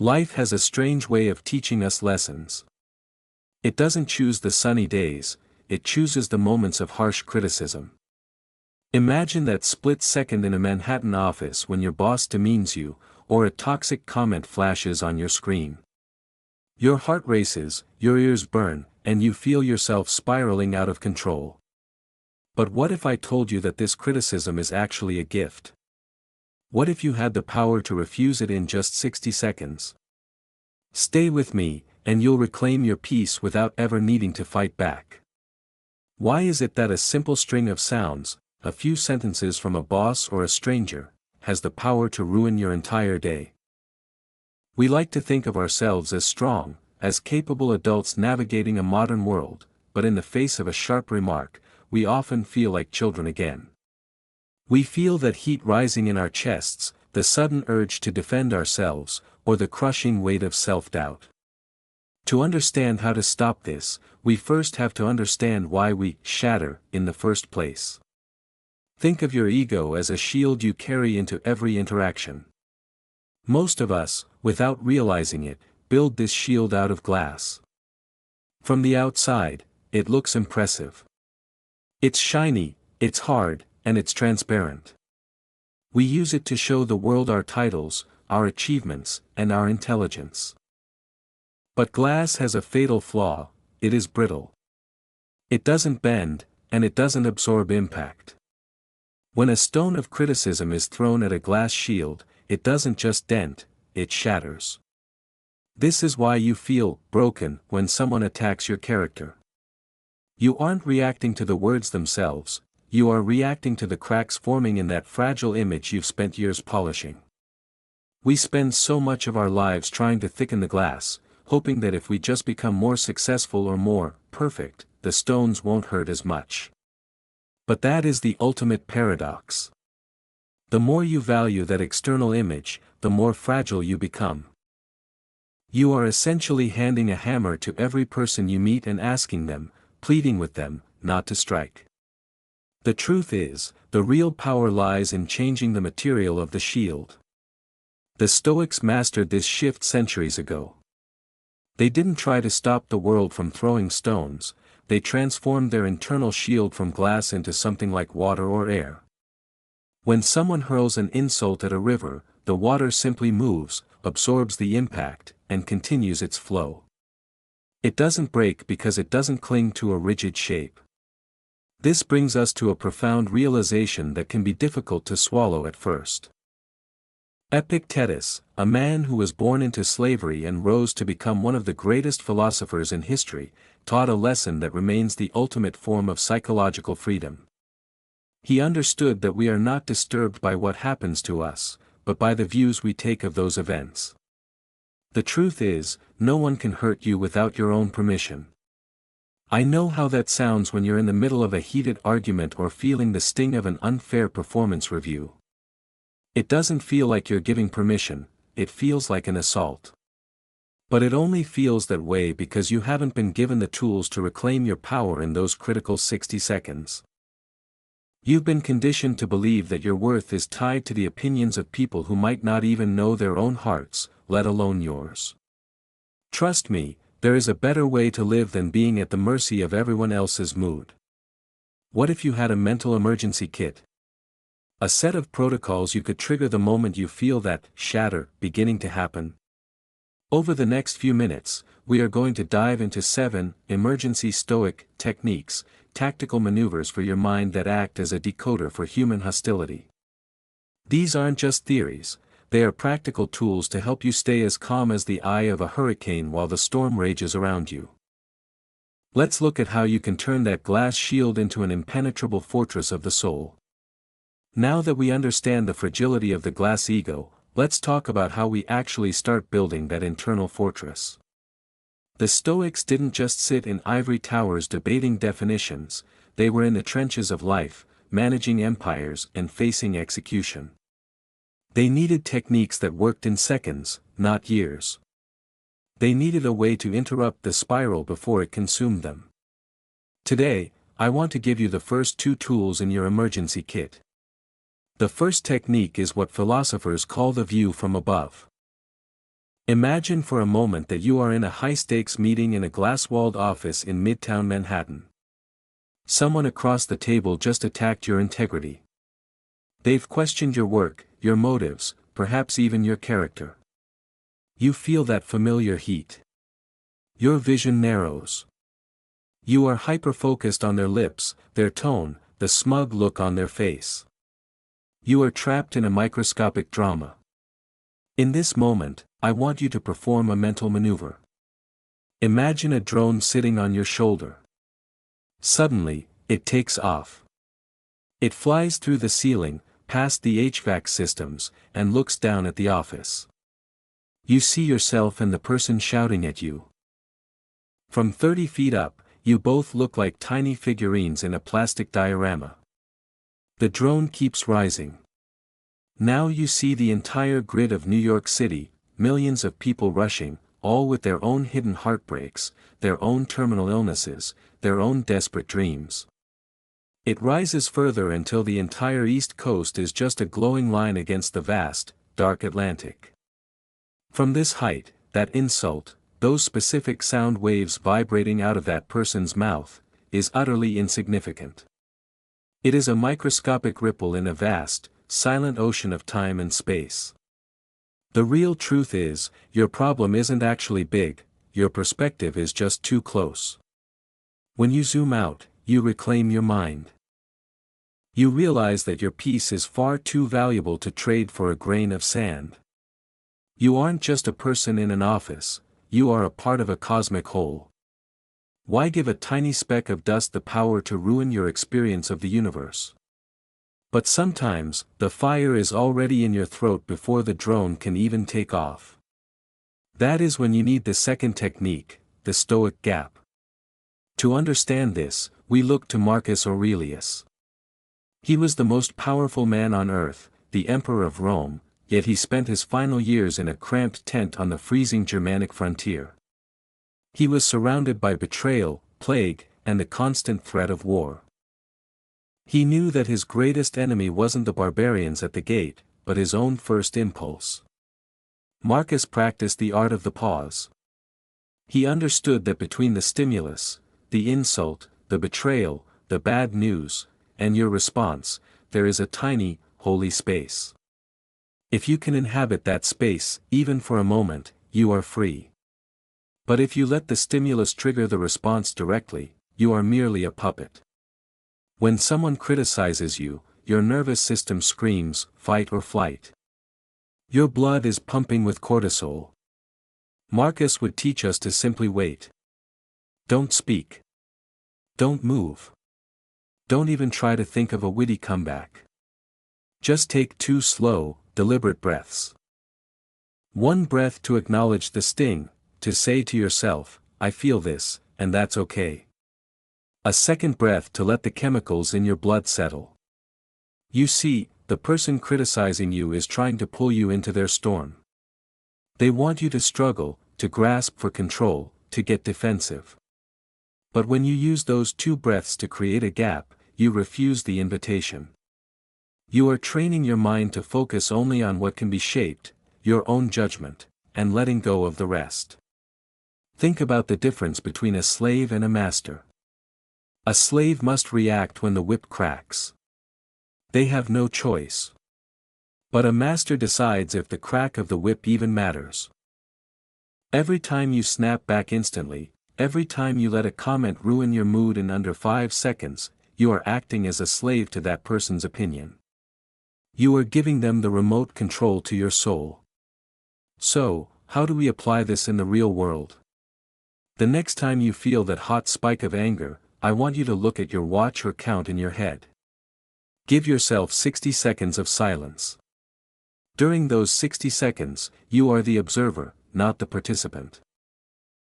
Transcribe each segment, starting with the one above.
Life has a strange way of teaching us lessons. It doesn't choose the sunny days, it chooses the moments of harsh criticism. Imagine that split second in a Manhattan office when your boss demeans you, or a toxic comment flashes on your screen. Your heart races, your ears burn, and you feel yourself spiraling out of control. But what if I told you that this criticism is actually a gift? What if you had the power to refuse it in just 60 seconds? Stay with me, and you'll reclaim your peace without ever needing to fight back. Why is it that a simple string of sounds, a few sentences from a boss or a stranger, has the power to ruin your entire day? We like to think of ourselves as strong, as capable adults navigating a modern world, but in the face of a sharp remark, we often feel like children again. We feel that heat rising in our chests, the sudden urge to defend ourselves, or the crushing weight of self-doubt. To understand how to stop this, we first have to understand why we shatter in the first place. Think of your ego as a shield you carry into every interaction. Most of us, without realizing it, build this shield out of glass. From the outside, it looks impressive. It's shiny, it's hard, and it's transparent. We use it to show the world our titles, our achievements, and our intelligence. But glass has a fatal flaw: it is brittle. It doesn't bend, and it doesn't absorb impact. When a stone of criticism is thrown at a glass shield, it doesn't just dent, it shatters. This is why you feel broken when someone attacks your character. You aren't reacting to the words themselves, you are reacting to the cracks forming in that fragile image you've spent years polishing. We spend so much of our lives trying to thicken the glass, hoping that if we just become more successful or more perfect, the stones won't hurt as much. But that is the ultimate paradox. The more you value that external image, the more fragile you become. You are essentially handing a hammer to every person you meet and asking them, pleading with them, not to strike. The truth is, the real power lies in changing the material of the shield. The Stoics mastered this shift centuries ago. They didn't try to stop the world from throwing stones, they transformed their internal shield from glass into something like water or air. When someone hurls an insult at a river, the water simply moves, absorbs the impact, and continues its flow. It doesn't break because it doesn't cling to a rigid shape. This brings us to a profound realization that can be difficult to swallow at first. Epictetus, a man who was born into slavery and rose to become one of the greatest philosophers in history, taught a lesson that remains the ultimate form of psychological freedom. He understood that we are not disturbed by what happens to us, but by the views we take of those events. The truth is, no one can hurt you without your own permission. I know how that sounds when you're in the middle of a heated argument or feeling the sting of an unfair performance review. It doesn't feel like you're giving permission, it feels like an assault. But it only feels that way because you haven't been given the tools to reclaim your power in those critical 60 seconds. You've been conditioned to believe that your worth is tied to the opinions of people who might not even know their own hearts, let alone yours. Trust me, there is a better way to live than being at the mercy of everyone else's mood. What if you had a mental emergency kit? A set of protocols you could trigger the moment you feel that shatter beginning to happen. Over the next few minutes, we are going to dive into 7 emergency Stoic techniques, tactical maneuvers for your mind that act as a decoder for human hostility. These aren't just theories, they are practical tools to help you stay as calm as the eye of a hurricane while the storm rages around you. Let's look at how you can turn that glass shield into an impenetrable fortress of the soul. Now that we understand the fragility of the glass ego, let's talk about how we actually start building that internal fortress. The Stoics didn't just sit in ivory towers debating definitions, they were in the trenches of life, managing empires and facing execution. They needed techniques that worked in seconds, not years. They needed a way to interrupt the spiral before it consumed them. Today, I want to give you the first 2 tools in your emergency kit. The first technique is what philosophers call the view from above. Imagine for a moment that you are in a high-stakes meeting in a glass-walled office in Midtown Manhattan. Someone across the table just attacked your integrity. They've questioned your work, your motives, perhaps even your character. You feel that familiar heat. Your vision narrows. You are hyper-focused on their lips, their tone, the smug look on their face. You are trapped in a microscopic drama. In this moment, I want you to perform a mental maneuver. Imagine a drone sitting on your shoulder. Suddenly, it takes off. It flies through the ceiling, past the HVAC systems, and looks down at the office. You see yourself and the person shouting at you. From 30 feet up, you both look like tiny figurines in a plastic diorama. The drone keeps rising. Now you see the entire grid of New York City, millions of people rushing, all with their own hidden heartbreaks, their own terminal illnesses, their own desperate dreams. It rises further until the entire East Coast is just a glowing line against the vast, dark Atlantic. From this height, that insult, those specific sound waves vibrating out of that person's mouth, is utterly insignificant. It is a microscopic ripple in a vast, silent ocean of time and space. The real truth is, your problem isn't actually big, your perspective is just too close. When you zoom out, you reclaim your mind. You realize that your peace is far too valuable to trade for a grain of sand. You aren't just a person in an office, you are a part of a cosmic whole. Why give a tiny speck of dust the power to ruin your experience of the universe? But sometimes, the fire is already in your throat before the drone can even take off. That is when you need the second technique, the Stoic gap. To understand this, we look to Marcus Aurelius. He was the most powerful man on earth, the emperor of Rome, yet he spent his final years in a cramped tent on the freezing Germanic frontier. He was surrounded by betrayal, plague, and the constant threat of war. He knew that his greatest enemy wasn't the barbarians at the gate, but his own first impulse. Marcus practiced the art of the pause. He understood that between the stimulus, the insult, the betrayal, the bad news, and your response, there is a tiny, holy space. If you can inhabit that space, even for a moment, you are free. But if you let the stimulus trigger the response directly, you are merely a puppet. When someone criticizes you, your nervous system screams, fight or flight. Your blood is pumping with cortisol. Marcus would teach us to simply wait. Don't speak. Don't move. Don't even try to think of a witty comeback. Just take 2 slow, deliberate breaths. 1 breath to acknowledge the sting, to say to yourself, I feel this, and that's okay. A 2nd breath to let the chemicals in your blood settle. You see, the person criticizing you is trying to pull you into their storm. They want you to struggle, to grasp for control, to get defensive. But when you use those 2 breaths to create a gap, you refuse the invitation. You are training your mind to focus only on what can be shaped, your own judgment, and letting go of the rest. Think about the difference between a slave and a master. A slave must react when the whip cracks. They have no choice. But a master decides if the crack of the whip even matters. Every time you snap back instantly, every time you let a comment ruin your mood in under 5 seconds, you are acting as a slave to that person's opinion. You are giving them the remote control to your soul. So, how do we apply this in the real world? The next time you feel that hot spike of anger, I want you to look at your watch or count in your head. Give yourself 60 seconds of silence. During those 60 seconds, you are the observer, not the participant.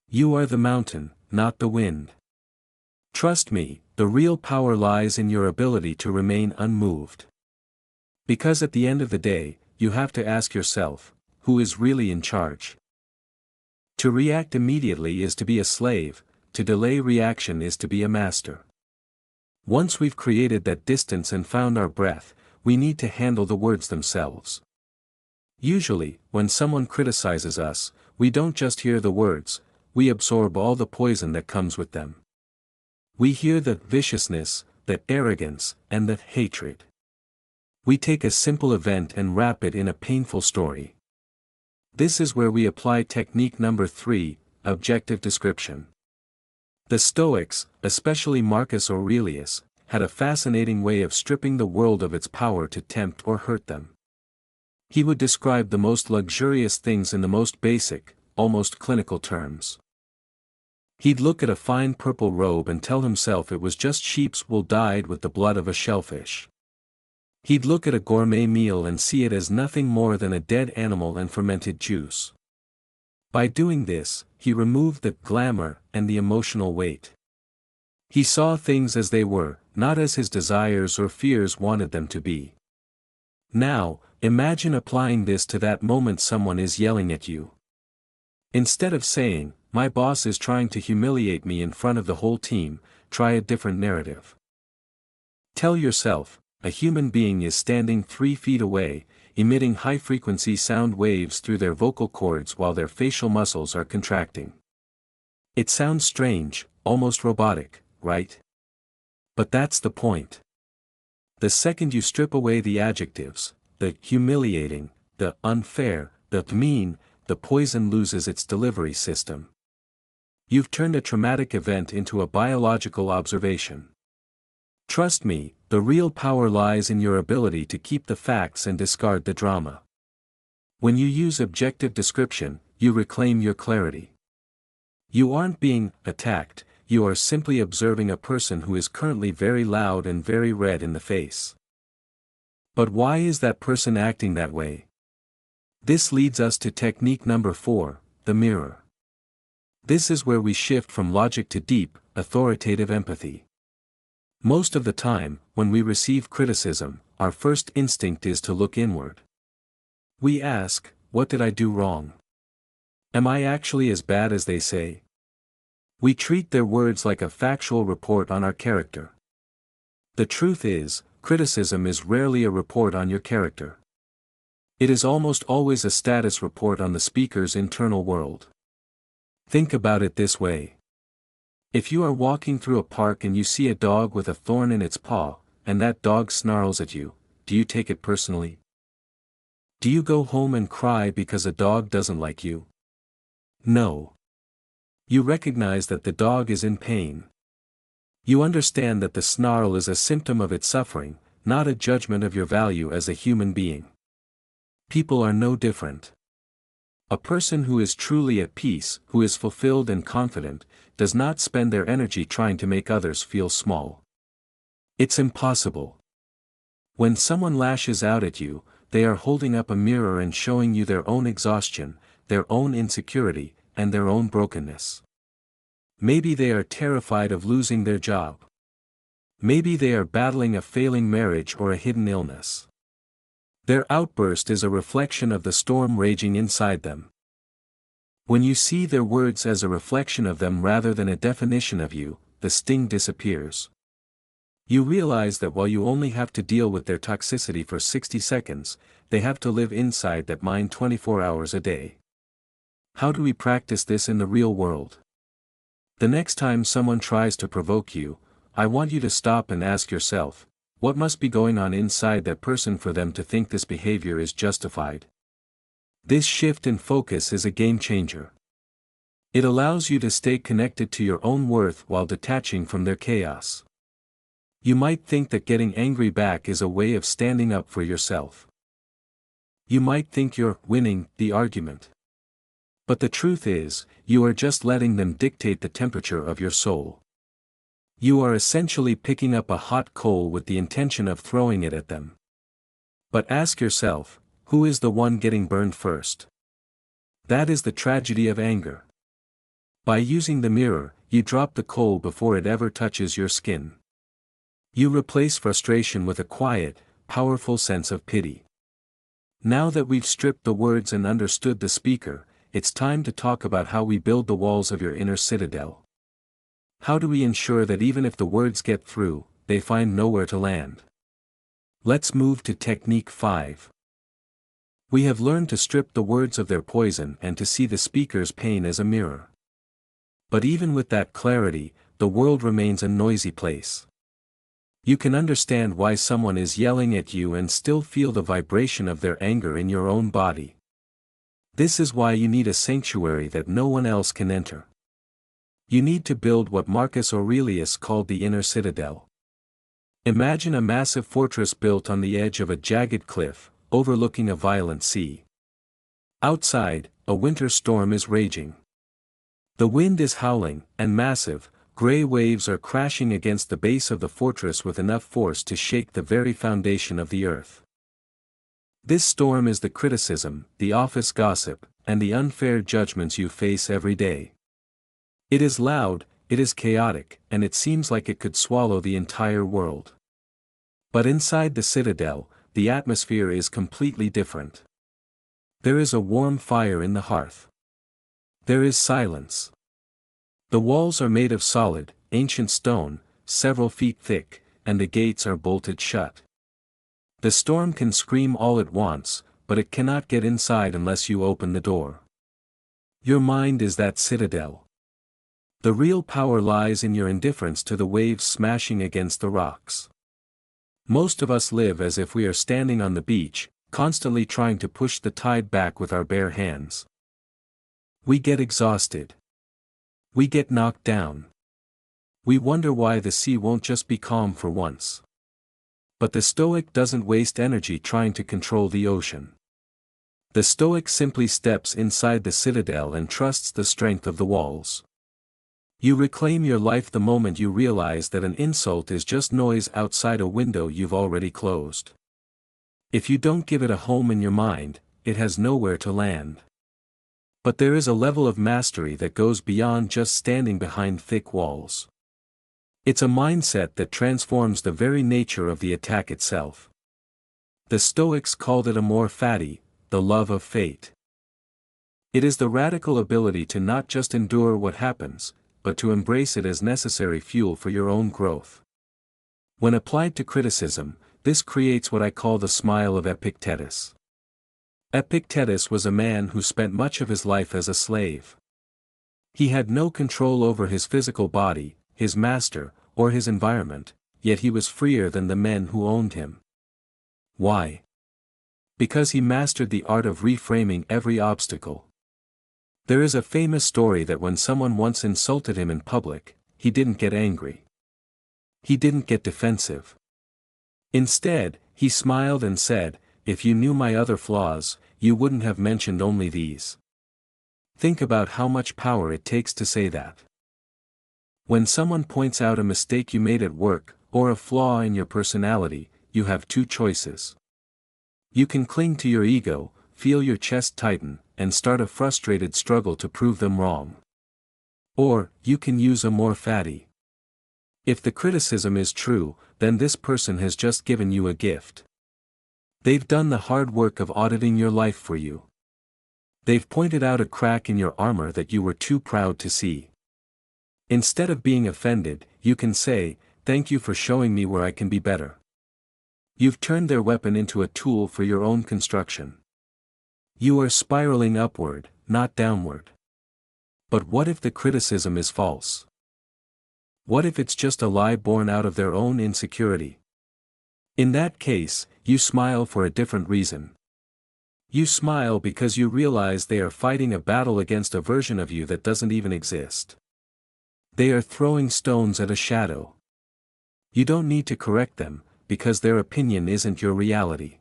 You are the mountain, not the wind. Trust me, the real power lies in your ability to remain unmoved. Because at the end of the day, you have to ask yourself, who is really in charge? To react immediately is to be a slave, to delay reaction is to be a master. Once we've created that distance and found our breath, we need to handle the words themselves. Usually, when someone criticizes us, we don't just hear the words, we absorb all the poison that comes with them. We hear the viciousness, the arrogance, and the hatred. We take a simple event and wrap it in a painful story. This is where we apply technique number 3, objective description. The Stoics, especially Marcus Aurelius, had a fascinating way of stripping the world of its power to tempt or hurt them. He would describe the most luxurious things in the most basic, almost clinical terms. He'd look at a fine purple robe and tell himself it was just sheep's wool dyed with the blood of a shellfish. He'd look at a gourmet meal and see it as nothing more than a dead animal and fermented juice. By doing this, he removed the glamour and the emotional weight. He saw things as they were, not as his desires or fears wanted them to be. Now, imagine applying this to that moment someone is yelling at you. Instead of saying, "My boss is trying to humiliate me in front of the whole team," try a different narrative. Tell yourself, a human being is standing 3 feet away, emitting high-frequency sound waves through their vocal cords while their facial muscles are contracting. It sounds strange, almost robotic, right? But that's the point. The second you strip away the adjectives, the humiliating, the unfair, the mean, the poison loses its delivery system. You've turned a traumatic event into a biological observation. Trust me, the real power lies in your ability to keep the facts and discard the drama. When you use objective description, you reclaim your clarity. You aren't being attacked, you are simply observing a person who is currently very loud and very red in the face. But why is that person acting that way? This leads us to technique number 4, the mirror. This is where we shift from logic to deep, authoritative empathy. Most of the time, when we receive criticism, our first instinct is to look inward. We ask, what did I do wrong? Am I actually as bad as they say? We treat their words like a factual report on our character. The truth is, criticism is rarely a report on your character. It is almost always a status report on the speaker's internal world. Think about it this way. If you are walking through a park and you see a dog with a thorn in its paw, and that dog snarls at you, do you take it personally? Do you go home and cry because a dog doesn't like you? No. You recognize that the dog is in pain. You understand that the snarl is a symptom of its suffering, not a judgment of your value as a human being. People are no different. A person who is truly at peace, who is fulfilled and confident, does not spend their energy trying to make others feel small. It's impossible. When someone lashes out at you, they are holding up a mirror and showing you their own exhaustion, their own insecurity, and their own brokenness. Maybe they are terrified of losing their job. Maybe they are battling a failing marriage or a hidden illness. Their outburst is a reflection of the storm raging inside them. When you see their words as a reflection of them rather than a definition of you, the sting disappears. You realize that while you only have to deal with their toxicity for 60 seconds, they have to live inside that mind 24 hours a day. How do we practice this in the real world? The next time someone tries to provoke you, I want you to stop and ask yourself, what must be going on inside that person for them to think this behavior is justified? This shift in focus is a game changer. It allows you to stay connected to your own worth while detaching from their chaos. You might think that getting angry back is a way of standing up for yourself. You might think you're winning the argument. But the truth is, you are just letting them dictate the temperature of your soul. You are essentially picking up a hot coal with the intention of throwing it at them. But ask yourself, who is the one getting burned first? That is the tragedy of anger. By using the mirror, you drop the coal before it ever touches your skin. You replace frustration with a quiet, powerful sense of pity. Now that we've stripped the words and understood the speaker, it's time to talk about how we build the walls of your inner citadel. How do we ensure that even if the words get through, they find nowhere to land? Let's move to technique 5. We have learned to strip the words of their poison and to see the speaker's pain as a mirror. But even with that clarity, the world remains a noisy place. You can understand why someone is yelling at you and still feel the vibration of their anger in your own body. This is why you need a sanctuary that no one else can enter. You need to build what Marcus Aurelius called the inner citadel. Imagine a massive fortress built on the edge of a jagged cliff, overlooking a violent sea. Outside, a winter storm is raging. The wind is howling, and massive, gray waves are crashing against the base of the fortress with enough force to shake the very foundation of the earth. This storm is the criticism, the office gossip, and the unfair judgments you face every day. It is loud, it is chaotic, and it seems like it could swallow the entire world. But inside the citadel, the atmosphere is completely different. There is a warm fire in the hearth. There is silence. The walls are made of solid, ancient stone, several feet thick, and the gates are bolted shut. The storm can scream all it wants, but it cannot get inside unless you open the door. Your mind is that citadel. The real power lies in your indifference to the waves smashing against the rocks. Most of us live as if we are standing on the beach, constantly trying to push the tide back with our bare hands. We get exhausted. We get knocked down. We wonder why the sea won't just be calm for once. But the Stoic doesn't waste energy trying to control the ocean. The Stoic simply steps inside the citadel and trusts the strength of the walls. You reclaim your life the moment you realize that an insult is just noise outside a window you've already closed. If you don't give it a home in your mind, it has nowhere to land. But there is a level of mastery that goes beyond just standing behind thick walls. It's a mindset that transforms the very nature of the attack itself. The Stoics called it amor fati, the love of fate. It is the radical ability to not just endure what happens, but to embrace it as necessary fuel for your own growth. When applied to criticism, this creates what I call the smile of Epictetus. Epictetus was a man who spent much of his life as a slave. He had no control over his physical body, his master, or his environment, yet he was freer than the men who owned him. Why? Because he mastered the art of reframing every obstacle. There is a famous story that when someone once insulted him in public, he didn't get angry. He didn't get defensive. Instead, he smiled and said, "If you knew my other flaws, you wouldn't have mentioned only these." Think about how much power it takes to say that. When someone points out a mistake you made at work, or a flaw in your personality, you have two choices. You can cling to your ego, feel your chest tighten, and start a frustrated struggle to prove them wrong. Or, you can use amor fati. If the criticism is true, then this person has just given you a gift. They've done the hard work of auditing your life for you. They've pointed out a crack in your armor that you were too proud to see. Instead of being offended, you can say, "Thank you for showing me where I can be better." You've turned their weapon into a tool for your own construction. You are spiraling upward, not downward. But what if the criticism is false? What if it's just a lie born out of their own insecurity? In that case, you smile for a different reason. You smile because you realize they are fighting a battle against a version of you that doesn't even exist. They are throwing stones at a shadow. You don't need to correct them, because their opinion isn't your reality.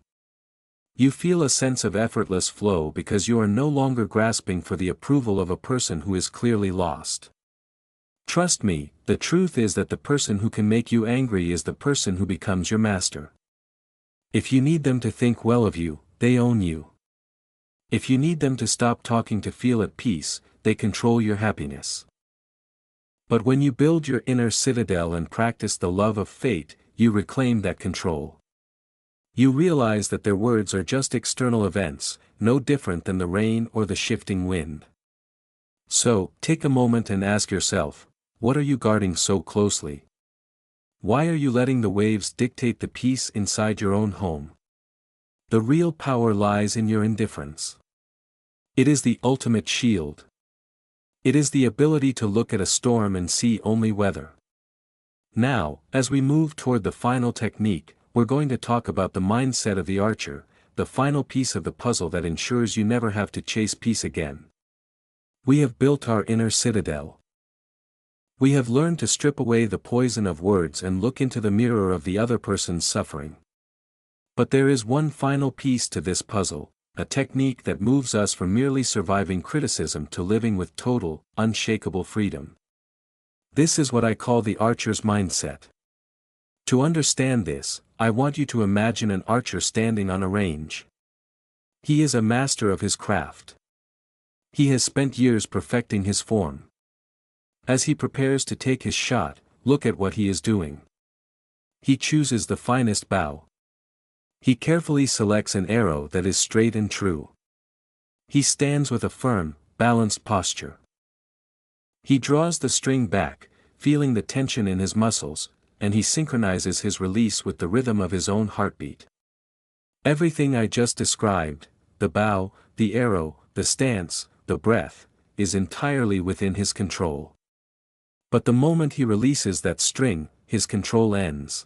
You feel a sense of effortless flow because you are no longer grasping for the approval of a person who is clearly lost. Trust me, the truth is that the person who can make you angry is the person who becomes your master. If you need them to think well of you, they own you. If you need them to stop talking to feel at peace, they control your happiness. But when you build your inner citadel and practice the love of fate, you reclaim that control. You realize that their words are just external events, no different than the rain or the shifting wind. So, take a moment and ask yourself, what are you guarding so closely? Why are you letting the waves dictate the peace inside your own home? The real power lies in your indifference. It is the ultimate shield. It is the ability to look at a storm and see only weather. Now, as we move toward the final technique, we're going to talk about the mindset of the archer, the final piece of the puzzle that ensures you never have to chase peace again. We have built our inner citadel. We have learned to strip away the poison of words and look into the mirror of the other person's suffering. But there is one final piece to this puzzle, a technique that moves us from merely surviving criticism to living with total, unshakable freedom. This is what I call the archer's mindset. To understand this, I want you to imagine an archer standing on a range. He is a master of his craft. He has spent years perfecting his form. As he prepares to take his shot, look at what he is doing. He chooses the finest bow. He carefully selects an arrow that is straight and true. He stands with a firm, balanced posture. He draws the string back, feeling the tension in his muscles, and he synchronizes his release with the rhythm of his own heartbeat. Everything I just described, the bow, the arrow, the stance, the breath, is entirely within his control. But the moment he releases that string, his control ends.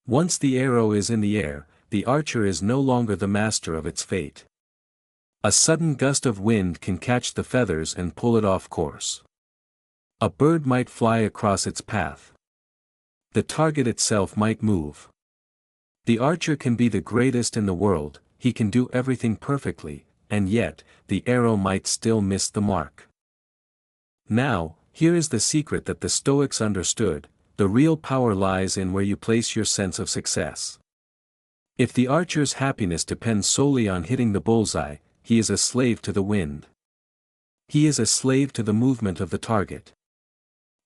Once the arrow is in the air, the archer is no longer the master of its fate. A sudden gust of wind can catch the feathers and pull it off course. A bird might fly across its path. The target itself might move. The archer can be the greatest in the world, he can do everything perfectly, and yet, the arrow might still miss the mark. Now, here is the secret that the Stoics understood: the real power lies in where you place your sense of success. If the archer's happiness depends solely on hitting the bullseye, he is a slave to the wind. He is a slave to the movement of the target.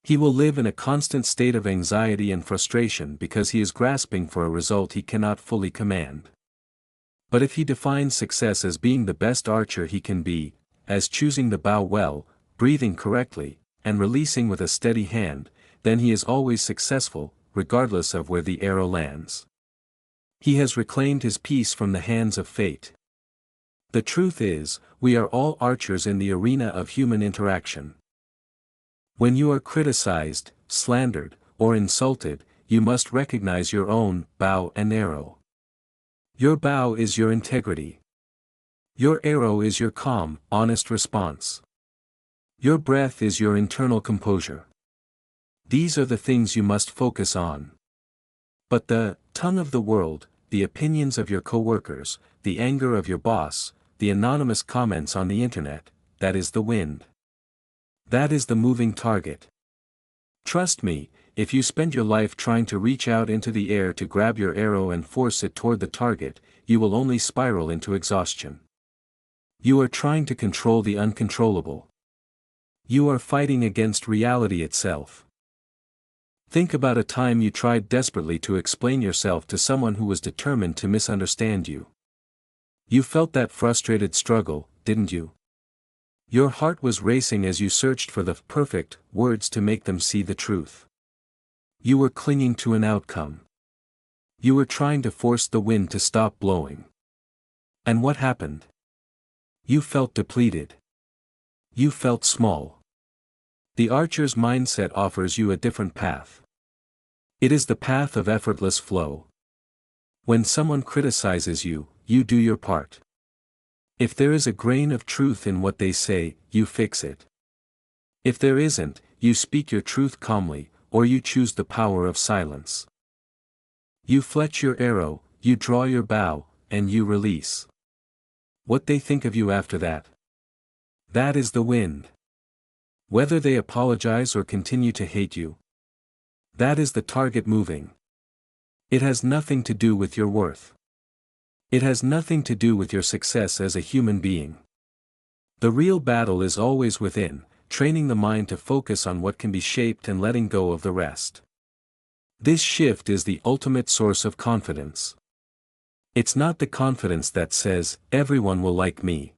He will live in a constant state of anxiety and frustration because he is grasping for a result he cannot fully command. But if he defines success as being the best archer he can be, as choosing the bow well, breathing correctly, and releasing with a steady hand, then he is always successful, regardless of where the arrow lands. He has reclaimed his peace from the hands of fate. The truth is, we are all archers in the arena of human interaction. When you are criticized, slandered, or insulted, you must recognize your own bow and arrow. Your bow is your integrity. Your arrow is your calm, honest response. Your breath is your internal composure. These are the things you must focus on. But the tongue of the world, the opinions of your coworkers, the anger of your boss, the anonymous comments on the internet, that is the wind. That is the moving target. Trust me, if you spend your life trying to reach out into the air to grab your arrow and force it toward the target, you will only spiral into exhaustion. You are trying to control the uncontrollable. You are fighting against reality itself. Think about a time you tried desperately to explain yourself to someone who was determined to misunderstand you. You felt that frustrated struggle, didn't you? Your heart was racing as you searched for the perfect words to make them see the truth. You were clinging to an outcome. You were trying to force the wind to stop blowing. And what happened? You felt depleted. You felt small. The archer's mindset offers you a different path. It is the path of effortless flow. When someone criticizes you, you do your part. If there is a grain of truth in what they say, you fix it. If there isn't, you speak your truth calmly, or you choose the power of silence. You fletch your arrow, you draw your bow, and you release. What they think of you after that? That is the wind. Whether they apologize or continue to hate you, that is the target moving. It has nothing to do with your worth. It has nothing to do with your success as a human being. The real battle is always within, training the mind to focus on what can be shaped and letting go of the rest. This shift is the ultimate source of confidence. It's not the confidence that says, everyone will like me.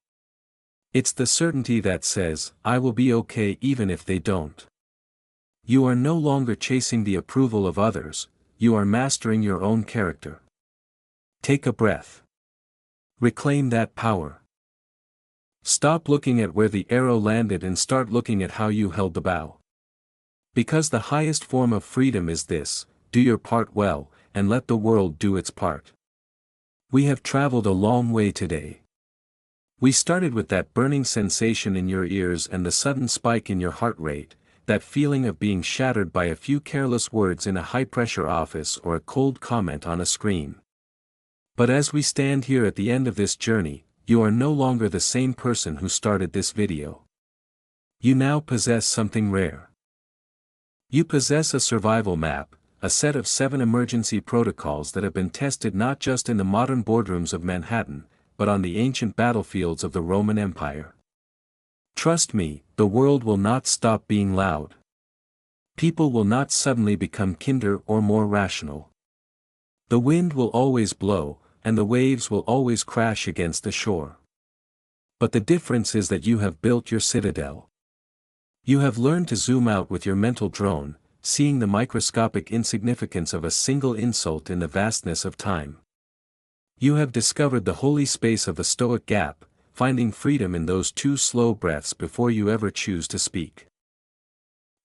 It's the certainty that says, I will be okay even if they don't. You are no longer chasing the approval of others, you are mastering your own character. Take a breath. Reclaim that power. Stop looking at where the arrow landed and start looking at how you held the bow. Because the highest form of freedom is this: do your part well, and let the world do its part. We have traveled a long way today. We started with that burning sensation in your ears and the sudden spike in your heart rate, that feeling of being shattered by a few careless words in a high-pressure office or a cold comment on a screen. But as we stand here at the end of this journey, you are no longer the same person who started this video. You now possess something rare. You possess a survival map, a set of 7 emergency protocols that have been tested not just in the modern boardrooms of Manhattan, but on the ancient battlefields of the Roman Empire. Trust me, the world will not stop being loud. People will not suddenly become kinder or more rational. The wind will always blow, and the waves will always crash against the shore. But the difference is that you have built your citadel. You have learned to zoom out with your mental drone, seeing the microscopic insignificance of a single insult in the vastness of time. You have discovered the holy space of the Stoic gap, finding freedom in those 2 slow breaths before you ever choose to speak.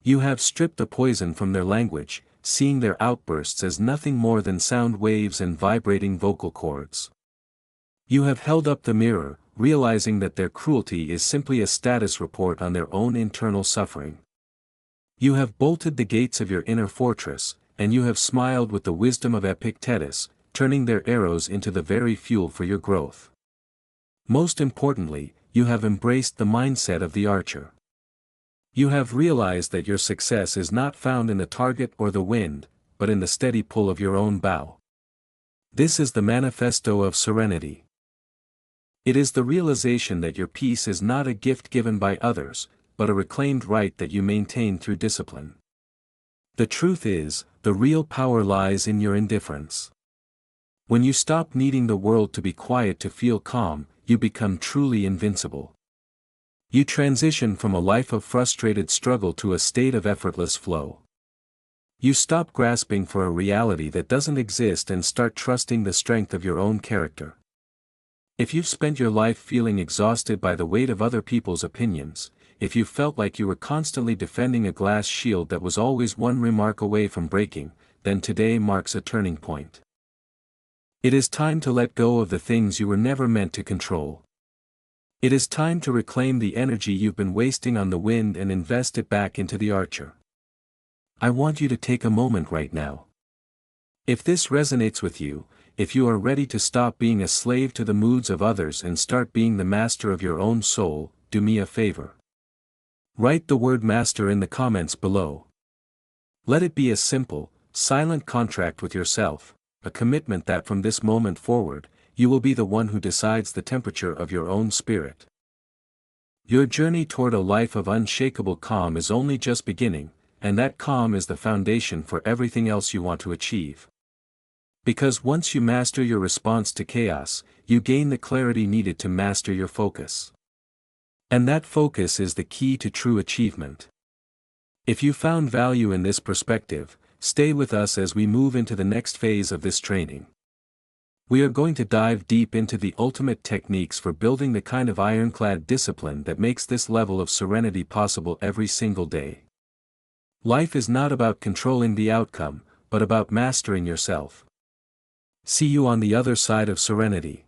You have stripped the poison from their language, seeing their outbursts as nothing more than sound waves and vibrating vocal cords. You have held up the mirror, realizing that their cruelty is simply a status report on their own internal suffering. You have bolted the gates of your inner fortress, and you have smiled with the wisdom of Epictetus, turning their arrows into the very fuel for your growth. Most importantly, you have embraced the mindset of the archer. You have realized that your success is not found in the target or the wind, but in the steady pull of your own bow. This is the manifesto of serenity. It is the realization that your peace is not a gift given by others, but a reclaimed right that you maintain through discipline. The truth is, the real power lies in your indifference. When you stop needing the world to be quiet to feel calm, you become truly invincible. You transition from a life of frustrated struggle to a state of effortless flow. You stop grasping for a reality that doesn't exist and start trusting the strength of your own character. If you've spent your life feeling exhausted by the weight of other people's opinions, if you felt like you were constantly defending a glass shield that was always one remark away from breaking, then today marks a turning point. It is time to let go of the things you were never meant to control. It is time to reclaim the energy you've been wasting on the wind and invest it back into the archer. I want you to take a moment right now. If this resonates with you, if you are ready to stop being a slave to the moods of others and start being the master of your own soul, do me a favor. Write the word master in the comments below. Let it be a simple, silent contract with yourself, a commitment that from this moment forward, you will be the one who decides the temperature of your own spirit. Your journey toward a life of unshakable calm is only just beginning, and that calm is the foundation for everything else you want to achieve. Because once you master your response to chaos, you gain the clarity needed to master your focus. And that focus is the key to true achievement. If you found value in this perspective, stay with us as we move into the next phase of this training. We are going to dive deep into the ultimate techniques for building the kind of ironclad discipline that makes this level of serenity possible every single day. Life is not about controlling the outcome, but about mastering yourself. See you on the other side of serenity.